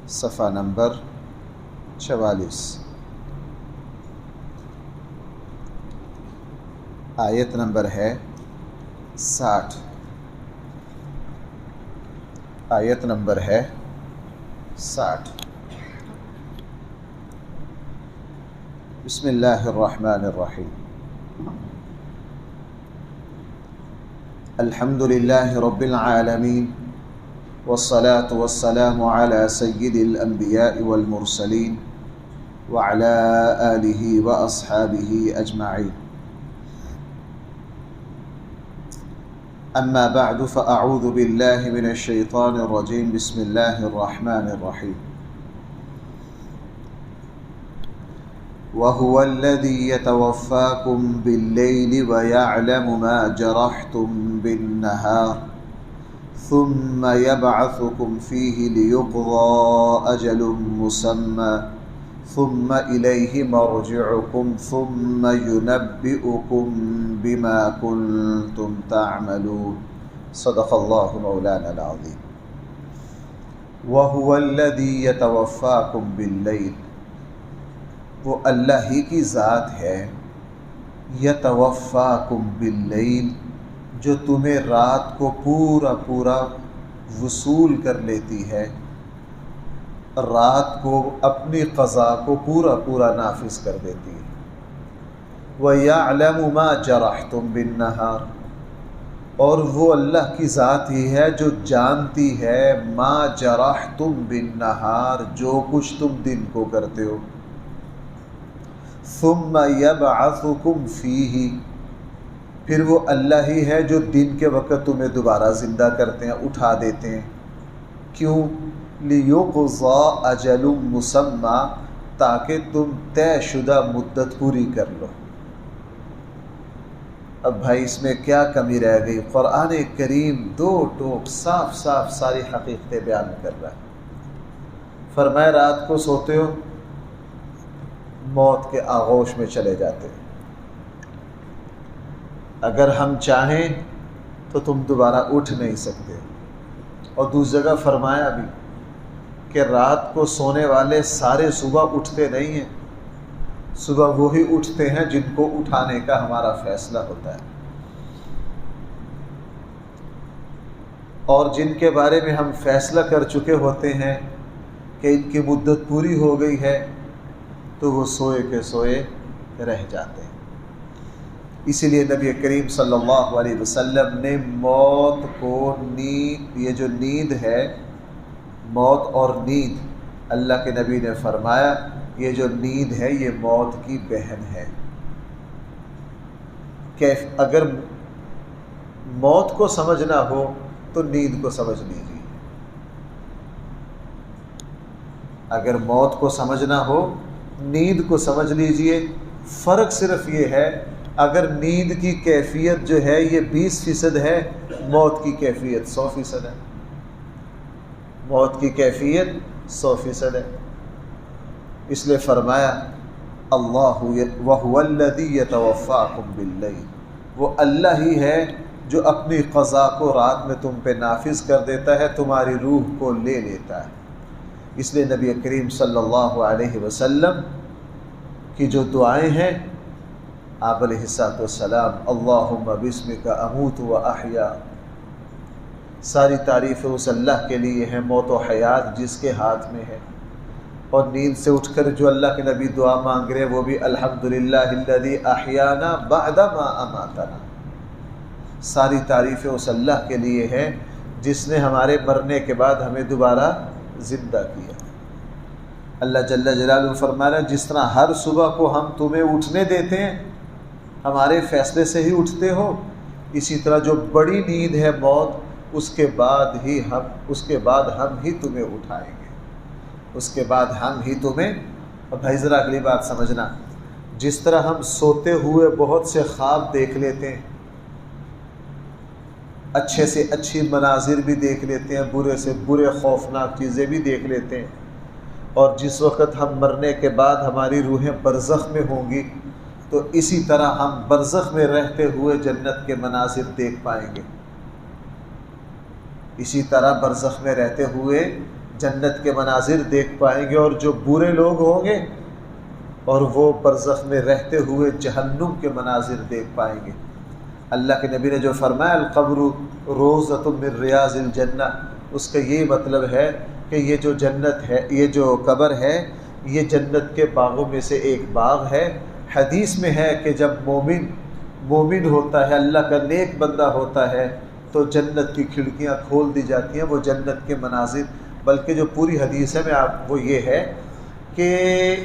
صفحہ نمبر 44، آیت نمبر ہے 60، آیت نمبر ہے 60۔ بسم اللہ الرحمن الرحیم۔ الحمد للہ رب العالمین، والصلاة والسلام على سید الانبیاء والمرسلین وعلى آلہ واصحابہ اجمعین۔ اما بعد فاعوذ باللہ من الشیطان الرجیم، بسم اللہ الرحمن الرحیم۔ وَهُوَ الَّذِي يَتَوَفَّاكُم بِاللَّيْلِ وَيَعْلَمُ مَا جَرَحْتُم بِالنَّهَارِ ثُمَّ يَبْعَثُكُمْ فِيهِ لِيُقْضَىٰ أَجَلٌ مُّسَمًّى ثُمَّ إِلَيْهِ مَرْجِعُكُمْ ثُمَّ يُنَبِّئُكُم بِمَا كُنتُمْ تَعْمَلُونَ۔ صدق اللہ مولانا العظیم۔ وَهُوَ الَّذِي يَتَوَفَّاكُم بِاللَّيْلِ، وہ اللہ ہی کی ذات ہے، یتوفاکم باللیل، جو تمہیں رات کو پورا پورا وصول کر لیتی ہے، رات کو اپنی قضا کو پورا پورا نافذ کر دیتی ہے۔ وَيَعْلَمُ مَا جَرَحْتُم بِالنَّهَارِ، اور وہ اللہ کی ذات ہی ہے جو جانتی ہے ما جرحتم بالنہار، جو کچھ تم دن کو کرتے ہو۔ ثم یبعثکم فیہ، پھر وہ اللہ ہی ہے جو دن کے وقت تمہیں دوبارہ زندہ کرتے ہیں، اٹھا دیتے ہیں۔ کیوں؟ لیقضی اجل مسمی، تاکہ تم طے شدہ مدت پوری کر لو۔ اب بھائی اس میں کیا کمی رہ گئی؟ قرآن کریم دو ٹوک صاف صاف ساری حقیقتیں بیان کر رہا ہے۔ فرمایا رات کو سوتے ہو، موت کے آغوش میں چلے جاتے ہیں، اگر ہم چاہیں تو تم دوبارہ اٹھ نہیں سکتے۔ اور دوسری جگہ فرمایا بھی کہ رات کو سونے والے سارے صبح اٹھتے نہیں ہیں، صبح وہی اٹھتے ہیں جن کو اٹھانے کا ہمارا فیصلہ ہوتا ہے، اور جن کے بارے میں ہم فیصلہ کر چکے ہوتے ہیں کہ ان کی مدت پوری ہو گئی ہے، تو وہ سوئے کے سوئے رہ جاتے ہیں۔ اسی لیے نبی کریم صلی اللہ علیہ وسلم نے موت کو یہ جو نیند ہے، موت اور نیند، اللہ کے نبی نے فرمایا یہ جو نیند ہے یہ موت کی بہن ہے۔ کہ اگر موت کو سمجھنا ہو تو نیند کو سمجھ لیجیے، اگر موت کو سمجھنا ہو نیند کو سمجھ لیجئے۔ فرق صرف یہ ہے، اگر نیند کی کیفیت جو ہے یہ 20% ہے، موت کی کیفیت 100% ہے، موت کی کیفیت 100% ہے۔ اس لیے فرمایا اللہ وَهُوَ الَّذِي يَتَوَفَّاكُم بِاللَّيْلِ، وہ اللہ ہی ہے جو اپنی قضا کو رات میں تم پہ نافذ کر دیتا ہے، تمہاری روح کو لے لیتا ہے۔ اس لیے نبی کریم صلی اللہ علیہ وسلم کی جو دعائیں ہیں، آپ علیہ السلام اللہم بسمک اموت و احیا، ساری تعریفیں اس اللہ کے لیے ہیں، موت و حیات جس کے ہاتھ میں ہے۔ اور نیند سے اٹھ کر جو اللہ کے نبی دعا مانگ رہے وہ بھی الحمدللہ الذی احیانا بعد ما اماتنا، ساری تعریفیں اس اللہ کے لیے ہیں جس نے ہمارے مرنے کے بعد ہمیں دوبارہ زندہ کیا۔ اللہ جل جلالہ فرما رہا ہے جس طرح ہر صبح کو ہم تمہیں اٹھنے دیتے ہیں، ہمارے فیصلے سے ہی اٹھتے ہو، اسی طرح جو بڑی نیند ہے موت، اس کے بعد ہم ہی تمہیں اٹھائیں گے، اس کے بعد ہم ہی تمہیں۔ اور بھائی ذرا اگلی بات سمجھنا، جس طرح ہم سوتے ہوئے بہت سے خواب دیکھ لیتے ہیں، اچھے سے اچھی مناظر بھی دیکھ لیتے ہیں، برے سے برے خوفناک چیزیں بھی دیکھ لیتے ہیں، اور جس وقت ہم مرنے کے بعد ہماری روحیں برزخ میں ہوں گی تو اسی طرح ہم برزخ میں رہتے ہوئے جنت کے مناظر دیکھ پائیں گے، اسی طرح برزخ میں رہتے ہوئے جنت کے مناظر دیکھ پائیں گے، اور جو برے لوگ ہوں گے اور وہ برزخ میں رہتے ہوئے جہنم کے مناظر دیکھ پائیں گے۔ اللہ کے نبی نے جو فرمایا القبر روضۃ من ریاض الجنہ، اس کا یہ مطلب ہے کہ یہ جو جنت ہے، یہ جو قبر ہے، یہ جنت کے باغوں میں سے ایک باغ ہے۔ حدیث میں ہے کہ جب مومن ہوتا ہے، اللہ کا نیک بندہ ہوتا ہے، تو جنت کی کھڑکیاں کھول دی جاتی ہیں، وہ جنت کے مناظر، بلکہ جو پوری حدیث ہے وہ یہ ہے کہ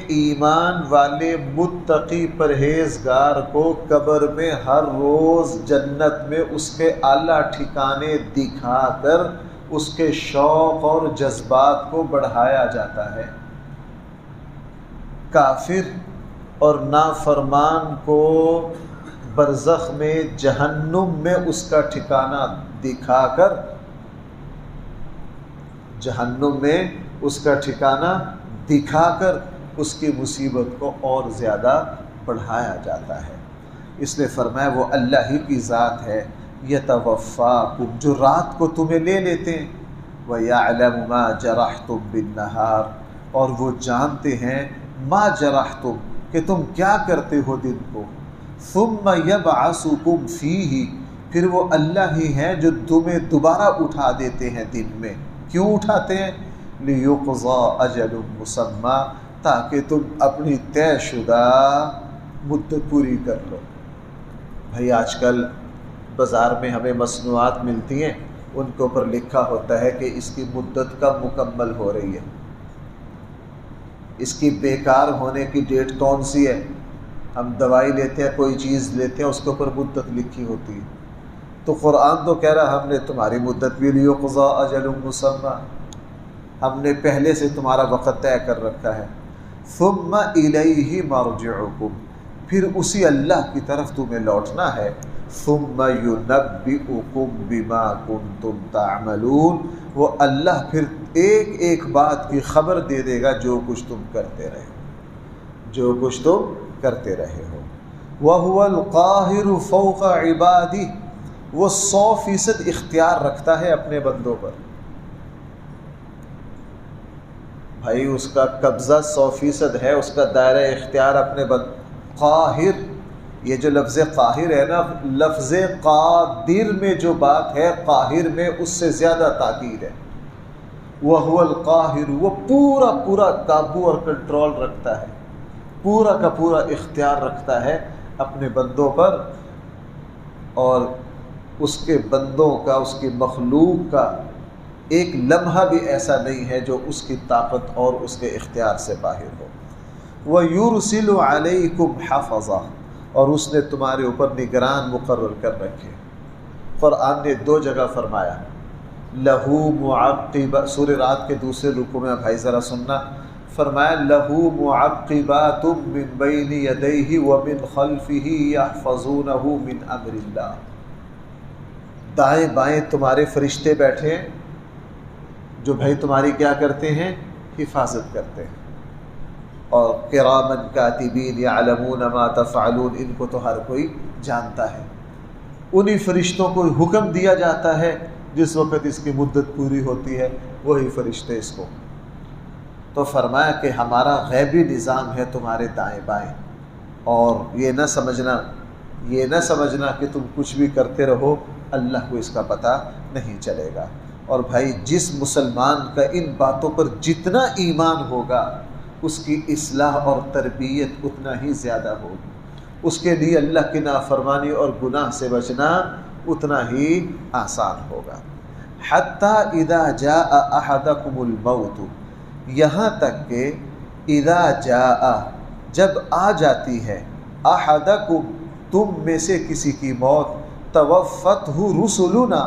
ایمان والے متقی پرہیزگار کو قبر میں ہر روز جنت میں اس کے اعلیٰ ٹھکانے دکھا کر اس کے شوق اور جذبات کو بڑھایا جاتا ہے۔ کافر اور نافرمان کو برزخ میں جہنم میں اس کا ٹھکانہ دکھا کر، جہنم میں اس کا ٹھکانہ دکھا کر اس کی مصیبت کو اور زیادہ بڑھایا جاتا ہے۔ اس نے فرمایا وہ اللہ ہی کی ذات ہے، یتوفاکم، جو رات کو تمہیں لے لیتے ہیں، وَيَعْلَمُ مَا جَرَحْتُمْ بِالنَّهَارِ، اور وہ جانتے ہیں ما جرحتم، کہ تم کیا کرتے ہو دن کو، ثم یبعثکم فیہ، پھر وہ اللہ ہی ہیں جو تمہیں دوبارہ اٹھا دیتے ہیں دن میں۔ کیوں اٹھاتے ہیں؟ لیقضی اجل مسمی، تاکہ تم اپنی طے شدہ مدت پوری کر لو۔ بھائی آج کل بازار میں ہمیں مصنوعات ملتی ہیں، ان کے اوپر لکھا ہوتا ہے کہ اس کی مدت کب مکمل ہو رہی ہے، اس کی بیکار ہونے کی ڈیٹ کون سی ہے۔ ہم دوائی لیتے ہیں، کوئی چیز لیتے ہیں، اس کے اوپر مدت لکھی ہوتی ہے۔ تو قرآن تو کہہ رہا ہم نے تمہاری مدت بھی لیقضی اجل مسمی، ہم نے پہلے سے تمہارا وقت طے کر رکھا ہے۔ ثم الیہ مرجعکم، پھر اسی اللہ کی طرف تمہیں لوٹنا ہے۔ ثم ینبئکم بما کنتم تعملون، وہ اللہ پھر ایک ایک بات کی خبر دے دے گا جو کچھ تم کرتے رہے ہو، جو کچھ تم کرتے رہے ہو۔ وَهُوَ الْقَاهِرُ فَوْقَ عِبَادِهِ، وہ 100% اختیار رکھتا ہے اپنے بندوں پر۔ بھائی اس کا قبضہ 100% ہے، اس کا دائرہ اختیار اپنے قاہر، یہ جو لفظ قاہر ہے نا، لفظ قادر میں جو بات ہے قاہر میں اس سے زیادہ تاکید ہے۔ وَهُوَ الْقَاهِرُ، وہ پورا پورا قابو اور کنٹرول رکھتا ہے، پورا کا پورا اختیار رکھتا ہے اپنے بندوں پر، اور اس کے بندوں کا، اس کی مخلوق کا ایک لمحہ بھی ایسا نہیں ہے جو اس کی طاقت اور اس کے اختیار سے باہر ہو۔ وَيُرْسِلُ عَلَيْكُمْ حَفَظًا، اور اس نے تمہارے اوپر نگران مقرر کر رکھے۔ قرآن نے 2 جگہ فرمایا لہو معقبات، سورہ رات کے دوسرے رکوع میں بھائی ذرا سننا، فرمایا لہو معقبات من بین یدیہ ومن خلفہ یحفظونہ من امر اللہ، دائیں بائیں تمہارے فرشتے بیٹھے ہیں جو بھائی تمہاری کیا کرتے ہیں؟ حفاظت کرتے ہیں۔ اور کرامن کاتبین یعلمون ما تفعلون، ان کو تو ہر کوئی جانتا ہے۔ انہی فرشتوں کو حکم دیا جاتا ہے جس وقت اس کی مدت پوری ہوتی ہے، وہی فرشتے اس کو۔ تو فرمایا کہ ہمارا غیبی نظام ہے تمہارے دائیں بائیں، اور یہ نہ سمجھنا کہ تم کچھ بھی کرتے رہو، اللہ کو اس کا پتہ نہیں چلے گا۔ اور بھائی جس مسلمان کا ان باتوں پر جتنا ایمان ہوگا، اس کی اصلاح اور تربیت اتنا ہی زیادہ ہوگی، اس کے لیے اللہ کی نافرمانی اور گناہ سے بچنا اتنا ہی آسان ہوگا۔ حتی اذا جاء احدکم الموت، یہاں تک کہ اذا جاء، جب آ جاتی ہے، احدکم، تم میں سے کسی کی موت، توفتہ رسلنا،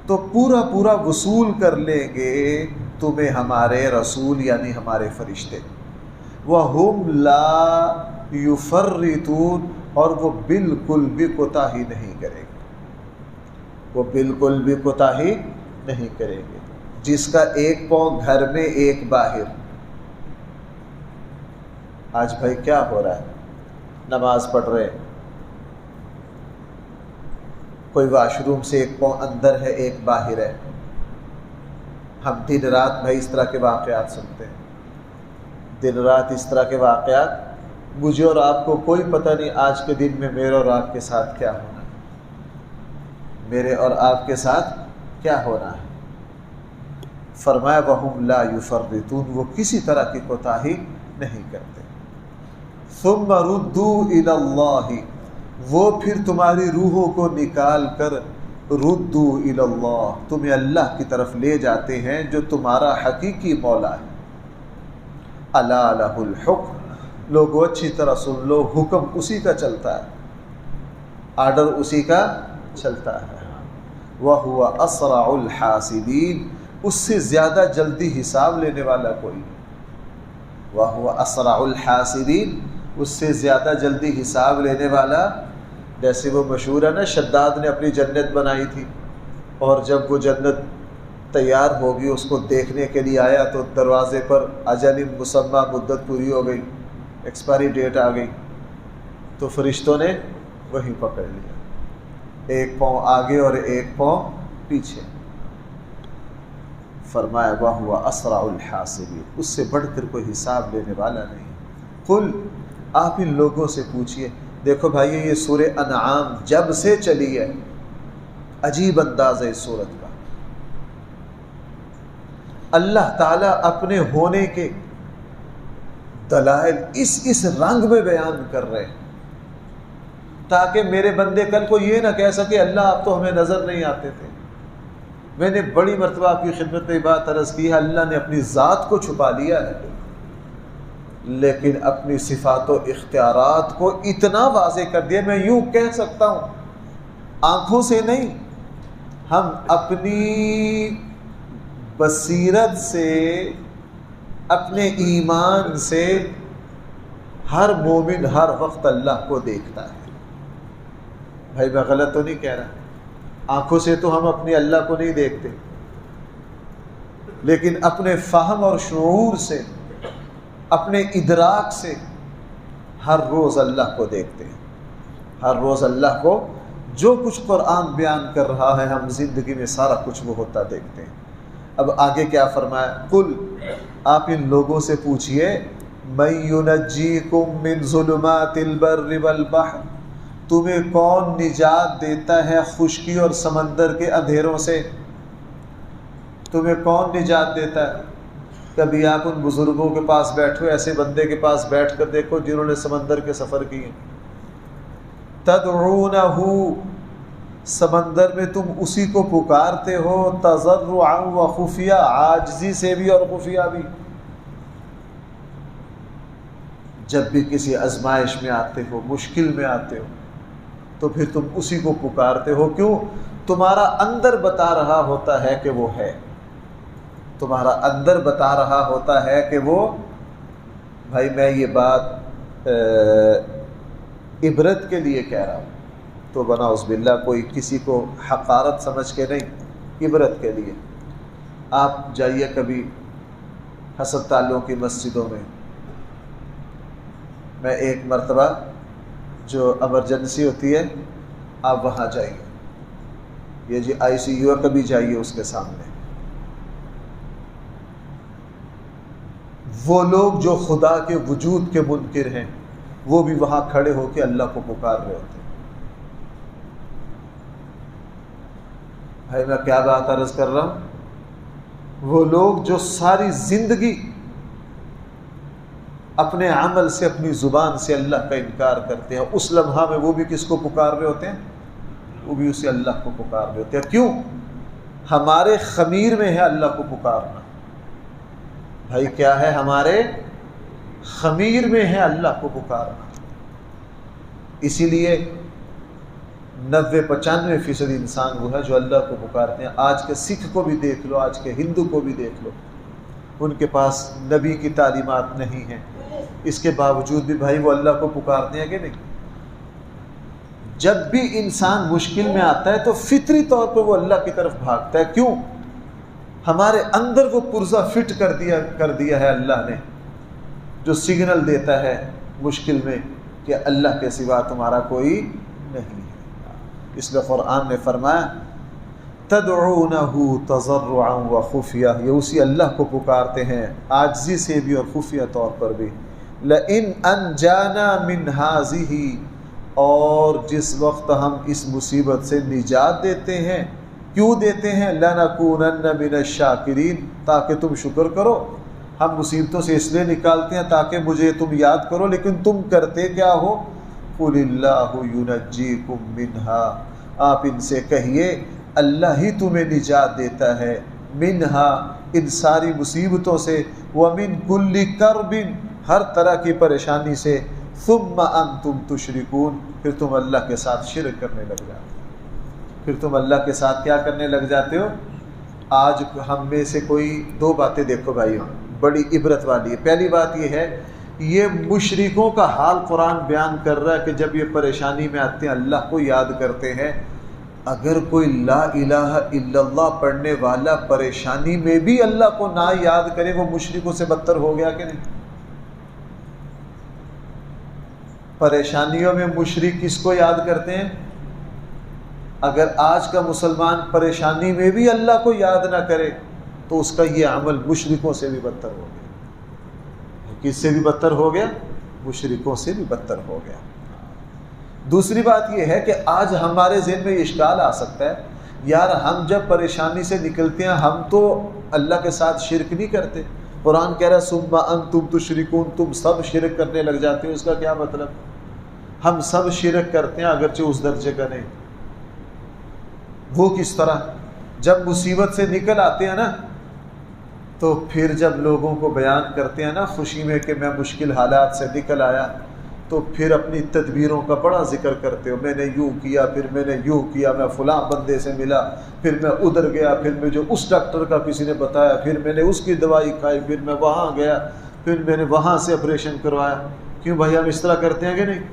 تو پورا پورا وصول کر لیں گے تمہیں ہمارے رسول یعنی ہمارے فرشتے، وَهُمْ لَا يُفَرِّطُونَ، اور وہ بالکل بھی کوتاہی نہیں کریں گے، وہ بالکل بھی کوتاہی نہیں کریں گے۔ جس کا ایک پاؤں گھر میں ایک باہر۔ آج بھائی کیا ہو رہا ہے؟ نماز پڑھ رہے ہیں، کوئی واش روم سے ایک پاؤں اندر ہے ایک باہر ہے، ہم دن رات بھائی اس طرح کے واقعات سنتے ہیں، دن رات اس طرح کے واقعات. مجھے اور آپ کو کوئی پتہ نہیں آج کے دن میں میرے اور آپ کے ساتھ کیا ہونا ہے، میرے اور آپ کے ساتھ کیا ہونا ہے. فرمایا وَهُمْ لَا يُفَرِّطُونَ، وہ کسی طرح کی کوتاہی نہیں کرتے. ثُمَّ رُدُّوا إِلَى اللَّهِ، وہ پھر تمہاری روحوں کو نکال کر ردوا الی اللہ، تمہیں اللہ کی طرف لے جاتے ہیں جو تمہارا حقیقی مولا ہے. الا لہ الحکم، لوگوں اچھی طرح سن لو، حکم اسی کا چلتا ہے، آرڈر اسی کا چلتا ہے. وہو اسرع الحاسبین، اس سے زیادہ جلدی حساب لینے والا کوئی نہیں. وہو اسرع الحاسبین، اس سے زیادہ جلدی حساب لینے والا. جیسے وہ مشہور ہے نا، شداد نے اپنی جنت بنائی تھی، اور جب وہ جنت تیار ہوگی اس کو دیکھنے کے لیے آیا تو دروازے پر اجل مسمى، مدت پوری ہو گئی، ایکسپائری ڈیٹ آ گئی، تو فرشتوں نے وہی پکڑ لیا، ایک پاؤں آگے اور ایک پاؤں پیچھے. فرمایا وَهُوَ أَسْرَعُ الْحَاسِبِينَ، اس سے بڑھ کر کوئی حساب لینے والا نہیں. قل، آپ ان لوگوں سے پوچھئے. دیکھو بھائی، یہ سورہ انعام جب سے چلی ہے، عجیب انداز ہے اس سورت کا. اللہ تعالیٰ اپنے ہونے کے دلائل اس رنگ میں بیان کر رہے ہیں تاکہ میرے بندے کل کو یہ نہ کہہ سکے اللہ آپ تو ہمیں نظر نہیں آتے تھے. میں نے بڑی مرتبہ آپ کی خدمت میں بات عرض کی ہے، اللہ نے اپنی ذات کو چھپا لیا ہے لیکن اپنی صفات و اختیارات کو اتنا واضح کر دیا. میں یوں کہہ سکتا ہوں، آنکھوں سے نہیں، ہم اپنی بصیرت سے، اپنے ایمان سے، ہر مومن ہر وقت اللہ کو دیکھتا ہے. بھائی میں غلط تو نہیں کہہ رہا، آنکھوں سے تو ہم اپنے اللہ کو نہیں دیکھتے، لیکن اپنے فہم اور شعور سے، اپنے ادراک سے ہر روز اللہ کو دیکھتے ہیں. ہر روز اللہ کو، جو کچھ قرآن بیان کر رہا ہے ہم زندگی میں سارا کچھ وہ ہوتا دیکھتے ہیں. اب آگے کیا فرمایا؟ قل، آپ ان لوگوں سے پوچھئے، من ینجیکم من ظلمات البر والبحر، تمہیں کون نجات دیتا ہے خشکی اور سمندر کے اندھیروں سے؟ تمہیں کون نجات دیتا ہے؟ کبھی آپ ان بزرگوں کے پاس بیٹھو، ایسے بندے کے پاس بیٹھ کر دیکھو جنہوں نے سمندر کے سفر کیے. تدعونہ، سمندر میں تم اسی کو پکارتے ہو، تضرعا و خفیہ، عاجزی سے بھی اور خفیہ بھی. جب بھی کسی آزمائش میں آتے ہو، مشکل میں آتے ہو، تو پھر تم اسی کو پکارتے ہو. کیوں؟ تمہارا اندر بتا رہا ہوتا ہے کہ وہ ہے، تمہارا اندر بتا رہا ہوتا ہے کہ وہ. بھائی میں یہ بات عبرت کے لیے کہہ رہا ہوں، تو بناؤز باللہ کوئی کسی کو حقارت سمجھ کے نہیں، عبرت کے لیے. آپ جائیے کبھی ہسپتالوں کی مسجدوں میں ایک مرتبہ جو ایمرجنسی ہوتی ہے آپ وہاں جائیے، یہ جی آئی سی یو ہے، کبھی جائیے اس کے سامنے. وہ لوگ جو خدا کے وجود کے منکر ہیں وہ بھی وہاں کھڑے ہو کے اللہ کو پکار رہے ہوتے ہیں. بھائی میں کیا بات عرض کر رہا ہوں؟ وہ لوگ جو ساری زندگی اپنے عمل سے، اپنی زبان سے اللہ کا انکار کرتے ہیں، اس لمحہ میں وہ بھی کس کو پکار رہے ہوتے ہیں؟ وہ بھی اسے اللہ کو پکار رہے ہوتے ہیں. کیوں؟ ہمارے خمیر میں ہے اللہ کو پکارنا. بھائی کیا ہے؟ ہمارے خمیر میں ہے اللہ کو پکارنا. اسی لیے 90-95% انسان وہ ہے جو اللہ کو پکارتے ہیں. آج کے سکھ کو بھی دیکھ لو، آج کے ہندو کو بھی دیکھ لو، ان کے پاس نبی کی تعلیمات نہیں ہیں، اس کے باوجود بھی بھائی وہ اللہ کو پکارتے ہیں کہ نہیں؟ جب بھی انسان مشکل میں آتا ہے تو فطری طور پر وہ اللہ کی طرف بھاگتا ہے. کیوں؟ ہمارے اندر وہ پرزہ فٹ کر دیا ہے اللہ نے، جو سگنل دیتا ہے مشکل میں کہ اللہ کے سوا تمہارا کوئی نہیں ہے. اس لیے قرآن نے فرمایا تدعونہ تضرعا وخفیہ، یہ اسی اللہ کو پکارتے ہیں عاجزی سے بھی اور خفیہ طور پر بھی. لئن انجانا من ہذہ، اور جس وقت ہم اس مصیبت سے نجات دیتے ہیں، کیوں دیتے ہیں؟ لنکونن من الشاکرین، تاکہ تم شکر کرو. ہم مصیبتوں سے اس لیے نکالتے ہیں تاکہ مجھے تم یاد کرو، لیکن تم کرتے کیا ہو؟ قل اللہ ینجیکم منہا، آپ ان سے کہیے اللہ ہی تمہیں نجات دیتا ہے، منہا، ان ساری مصیبتوں سے، ومن کل کرب، ہر طرح کی پریشانی سے، ثم انتم تشرکون، پھر تم اللہ کے ساتھ شرک کرنے لگ جاتے ہو. پھر تم اللہ کے ساتھ کیا کرنے لگ جاتے ہو؟ آج ہم میں سے کوئی دو باتیں دیکھو بھائیوں، بڑی عبرت والی ہے. پہلی بات یہ ہے، یہ مشرکوں کا حال قرآن بیان کر رہا ہے کہ جب یہ پریشانی میں آتے ہیں اللہ کو یاد کرتے ہیں. اگر کوئی لا الہ الا اللہ پڑھنے والا پریشانی میں بھی اللہ کو نہ یاد کرے، وہ مشرکوں سے بدتر ہو گیا کہ نہیں؟ پریشانیوں میں مشرک کس کو یاد کرتے ہیں؟ اگر آج کا مسلمان پریشانی میں بھی اللہ کو یاد نہ کرے تو اس کا یہ عمل مشرکوں سے بھی بدتر ہو گیا. کس سے بھی بدتر ہو گیا؟ مشرکوں سے بھی بدتر ہو گیا. دوسری بات یہ ہے کہ آج ہمارے ذہن میں یہ اشکال آ سکتا ہے، یار ہم جب پریشانی سے نکلتے ہیں ہم تو اللہ کے ساتھ شرک نہیں کرتے. قرآن کہہ رہا ہے ثم انتم تشرکون، تم سب شرک کرنے لگ جاتے ہو. اس کا کیا مطلب؟ ہم سب شرک کرتے ہیں اگرچہ اس درجے کا نہیں. وہ کس طرح؟ جب مصیبت سے نکل آتے ہیں نا تو پھر جب لوگوں کو بیان کرتے ہیں نا خوشی میں کہ میں مشکل حالات سے نکل آیا، تو پھر اپنی تدبیروں کا بڑا ذکر کرتے ہو. میں نے یوں کیا، پھر میں نے یوں کیا، میں فلاں بندے سے ملا، پھر میں ادھر گیا، پھر میں جو اس ڈاکٹر کا کسی نے بتایا، پھر میں نے اس کی دوائی کھائی، پھر میں وہاں گیا، پھر میں نے وہاں سے آپریشن کروایا. کیوں بھائی ہم اس طرح کرتے ہیں کہ نہیں؟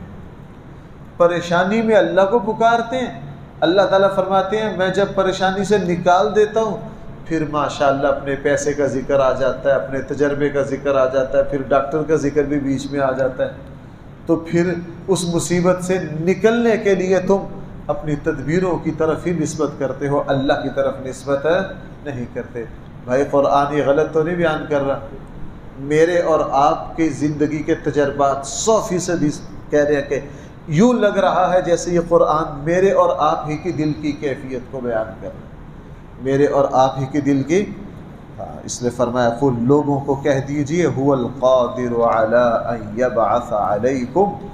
پریشانی میں اللہ کو پکارتے ہیں. اللہ تعالیٰ فرماتے ہیں میں جب پریشانی سے نکال دیتا ہوں پھر ماشاءاللہ اپنے پیسے کا ذکر آ جاتا ہے، اپنے تجربے کا ذکر آ جاتا ہے، پھر ڈاکٹر کا ذکر بھی بیچ میں آ جاتا ہے. تو پھر اس مصیبت سے نکلنے کے لیے تم اپنی تدبیروں کی طرف ہی نسبت کرتے ہو، اللہ کی طرف نسبت نہیں کرتے. بھائی قرآن یہ غلط تو نہیں بیان کر رہا. میرے اور آپ کی زندگی کے تجربات 100% کہہ رہے ہیں کہ یوں لگ رہا ہے جیسے یہ قرآن میرے اور آپ ہی کی دل کی کیفیت کو بیان کر رہا ہے، میرے اور آپ ہی کی دل کی. اس نے فرمایا قل، لوگوں کو کہہ دیجئے هو القادر علی ان یبعث علیکم،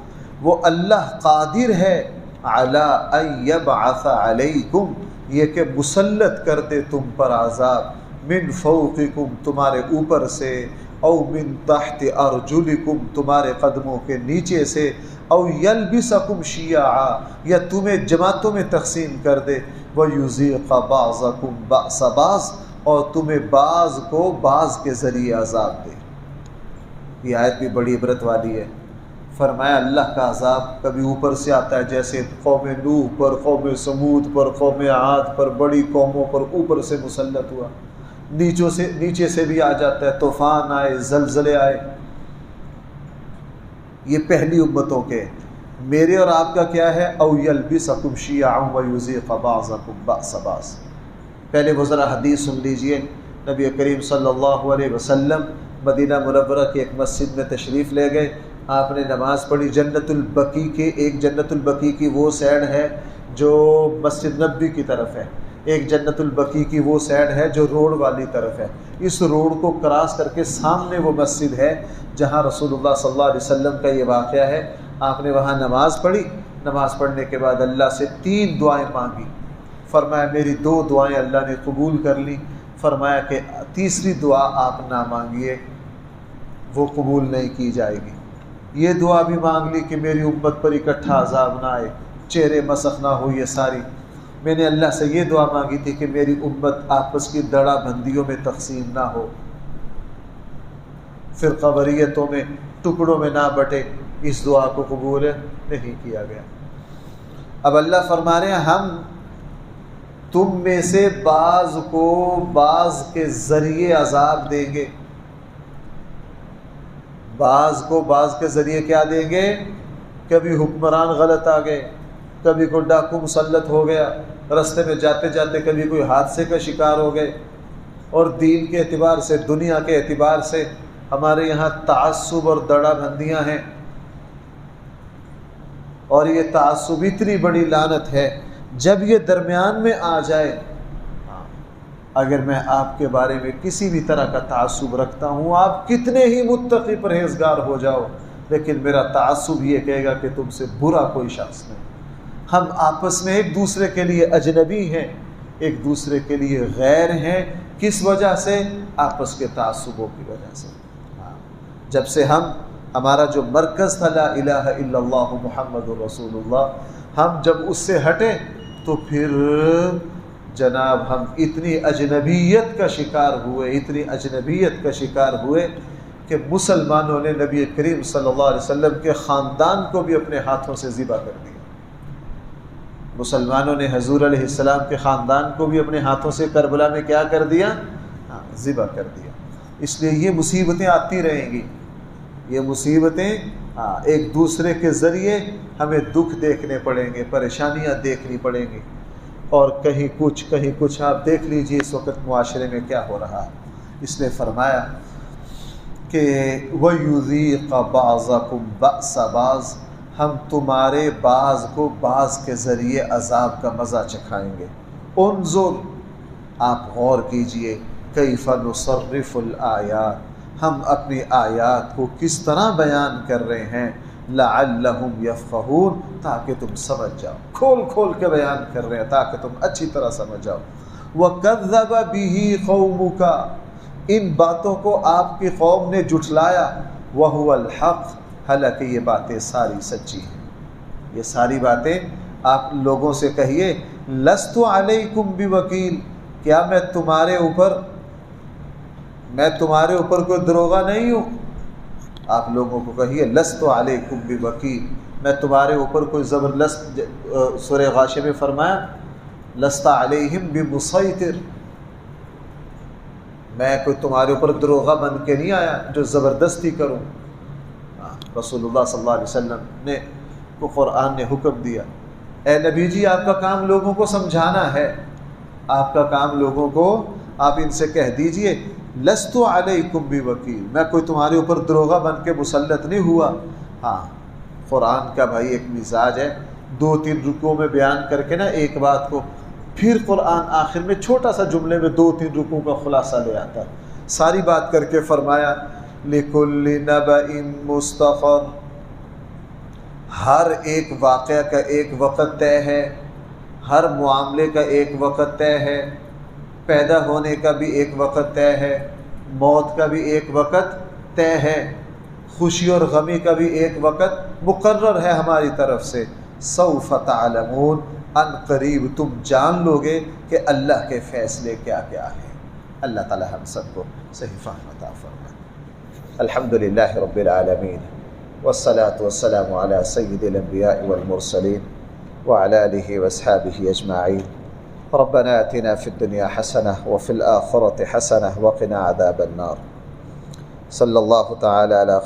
وہ اللہ قادر ہے علی ان یبعث علیکم، یہ کہ مسلط کر دے تم پر عذاب، من فوقکم، تمہارے اوپر سے، او من تحت ارجلکم، تمہارے قدموں کے نیچے سے، او یلبسکم شیعا، یا تمہیں جماعتوں میں تقسیم کر دے، ویذیق بعضکم بأس بعض، اور تمہیں بعض کو بعض کے ذریعے عذاب دے. یہ آیت بھی بڑی عبرت والی ہے. فرمایا اللہ کا عذاب کبھی اوپر سے آتا ہے جیسے قوم نوح پر، قوم سمود پر، قوم عاد پر، بڑی قوموں پر اوپر سے مسلط ہوا. نیچے سے بھی آ جاتا ہے، طوفان آئے، زلزلے آئے. یہ پہلی امتوں کے. میرے اور آپ کا کیا ہے؟ او یلبسکم شیعا ویذیق بعضکم بأس بعض. پہلے وہ ذرا حدیث سن لیجئے. نبی کریم صلی اللہ علیہ وسلم مدینہ منورہ کی ایک مسجد میں تشریف لے گئے. آپ نے نماز پڑھی. جنت البقیع کے، ایک جنت البقیع کی وہ سائڈ ہے جو مسجد نبوی کی طرف ہے، ایک جنت البقیع کی وہ سائڈ ہے جو روڈ والی طرف ہے. اس روڈ کو کراس کر کے سامنے وہ مسجد ہے جہاں رسول اللہ صلی اللہ علیہ وسلم کا یہ واقعہ ہے. آپ نے وہاں نماز پڑھی. نماز پڑھنے کے بعد اللہ سے 3 دعائیں مانگی. فرمایا میری 2 دعائیں اللہ نے قبول کر لی. فرمایا کہ تیسری دعا آپ نہ مانگیے، وہ قبول نہیں کی جائے گی. یہ دعا بھی مانگ لی کہ میری امت پر اکٹھا عذاب نہ آئے، چہرے مسخ نہ ہو. یہ ساری میں نے اللہ سے یہ دعا مانگی تھی کہ میری امت آپس کی دڑا بندیوں میں تقسیم نہ ہو، فرقہ واریتوں میں، ٹکڑوں میں نہ بٹے. اس دعا کو قبول نہیں کیا گیا. اب اللہ فرما رہے ہیں ہم تم میں سے بعض کو بعض کے ذریعے عذاب دیں گے. بعض کو بعض کے ذریعے کیا دیں گے؟ کبھی حکمران غلط آ گئے، کبھی کوئی ڈاکو مسلط ہو گیا، راستے میں جاتے جاتے کبھی کوئی حادثے کا شکار ہو گئے، اور دین کے اعتبار سے، دنیا کے اعتبار سے ہمارے یہاں تعصب اور دڑا بندیاں ہیں، اور یہ تعصب اتنی بڑی لعنت ہے جب یہ درمیان میں آ جائے۔ اگر میں آپ کے بارے میں کسی بھی طرح کا تعصب رکھتا ہوں، آپ کتنے ہی متقی پرہیزگار ہو جاؤ، لیکن میرا تعصب یہ کہے گا کہ تم سے برا کوئی شخص نہیں۔ ہم آپس میں ایک دوسرے کے لیے اجنبی ہیں، ایک دوسرے کے لیے غیر ہیں۔ کس وجہ سے؟ آپس کے تعصبوں کی وجہ سے۔ جب سے ہمارا جو مرکز تھا لا الہ الا اللہ محمد رسول اللہ، ہم جب اس سے ہٹے تو پھر جناب ہم اتنی اجنبیت کا شکار ہوئے، اتنی اجنبیت کا شکار ہوئے کہ مسلمانوں نے نبی کریم صلی اللہ علیہ وسلم کے خاندان کو بھی اپنے ہاتھوں سے ذبح کر دیا۔ مسلمانوں نے حضور علیہ السلام کے خاندان کو بھی اپنے ہاتھوں سے کربلا میں کیا کر دیا؟ ذبح کر دیا۔ اس لیے یہ مصیبتیں آتی رہیں گی، یہ مصیبتیں ایک دوسرے کے ذریعے ہمیں دکھ دیکھنے پڑیں گے، پریشانیاں دیکھنی پڑیں گی، اور کہیں کچھ آپ دیکھ لیجئے اس وقت معاشرے میں کیا ہو رہا ہے۔ اس نے فرمایا کہ وَيُذِيقَ بَعْضَكُمْ بَأْسَ بَعْضٍ، ہم تمہارے بعض کو بعض کے ذریعے عذاب کا مزہ چکھائیں گے۔ انظر، آپ غور کیجئے، کیف نصرف الآیات، ہم اپنی آیات کو کس طرح بیان کر رہے ہیں، لعلہم یفقہون، تاکہ تم سمجھ جاؤ، کھول کھول کے بیان کر رہے ہیں تاکہ تم اچھی طرح سمجھ جاؤ۔ وَكَذَّبَ بِهِ قَوْمُكَ، ان باتوں کو آپ کی قوم نے جھٹلایا، وَهُوَ الْحَقُّ، حالانکہ یہ باتیں ساری سچی ہیں۔ یہ ساری باتیں آپ لوگوں سے کہیے، لَسْتُ عَلَيْكُمْ بِوَكِيلٍ، کیا میں تمہارے اوپر کوئی دروغہ نہیں ہوں؟ آپ لوگوں کو کہیے لست علیکم بوکیل، میں تمہارے اوپر کوئی زبردست، سورہ غاشیہ میں فرمایا لست علیہم بمسیطر، میں کوئی تمہارے اوپر دروغہ بن کے نہیں آیا جو زبردستی کروں۔ رسول اللہ صلی اللہ علیہ وسلم نے کو قرآن نے حکم دیا، اے نبی جی آپ کا کام لوگوں کو سمجھانا ہے، آپ کا کام لوگوں کو، آپ ان سے کہہ دیجئے لست علیکم بوکیل، میں کوئی تمہارے اوپر دروغہ بن کے مسلط نہیں ہوا۔ ہاں، قرآن کا بھائی ایک مزاج ہے، 2-3 رکوع میں بیان کر کے نا ایک بات کو، پھر قرآن آخر میں چھوٹا سا جملے میں 2-3 رکوع کا خلاصہ لے آتا ہے، ساری بات کر کے فرمایا لِكُلِّ نَبَإٍ مُسْتَقَرٌ، ہر ایک واقعہ کا ایک وقت طے ہے، ہر معاملے کا ایک وقت طے ہے، پیدا ہونے کا بھی ایک وقت طے ہے، موت کا بھی ایک وقت طے ہے، خوشی اور غمی کا بھی ایک وقت مقرر ہے ہماری طرف سے۔ سوف تعلمون، ان قریب تم جان لو گے کہ اللہ کے فیصلے کیا کیا ہیں۔ اللہ تعالی ہم سب کو صحیح فہم عطا فرمائے۔ الحمدللہ رب العالمین، والصلاة والسلام علی سید الانبیاء والمرسلین وعلى آلہ واصحابہ اجمعین۔ ربنا آتنا في الدنيا حسنة وفي الآخرة حسنة وقنا عذاب النار۔ صلی اللہ تعالی علی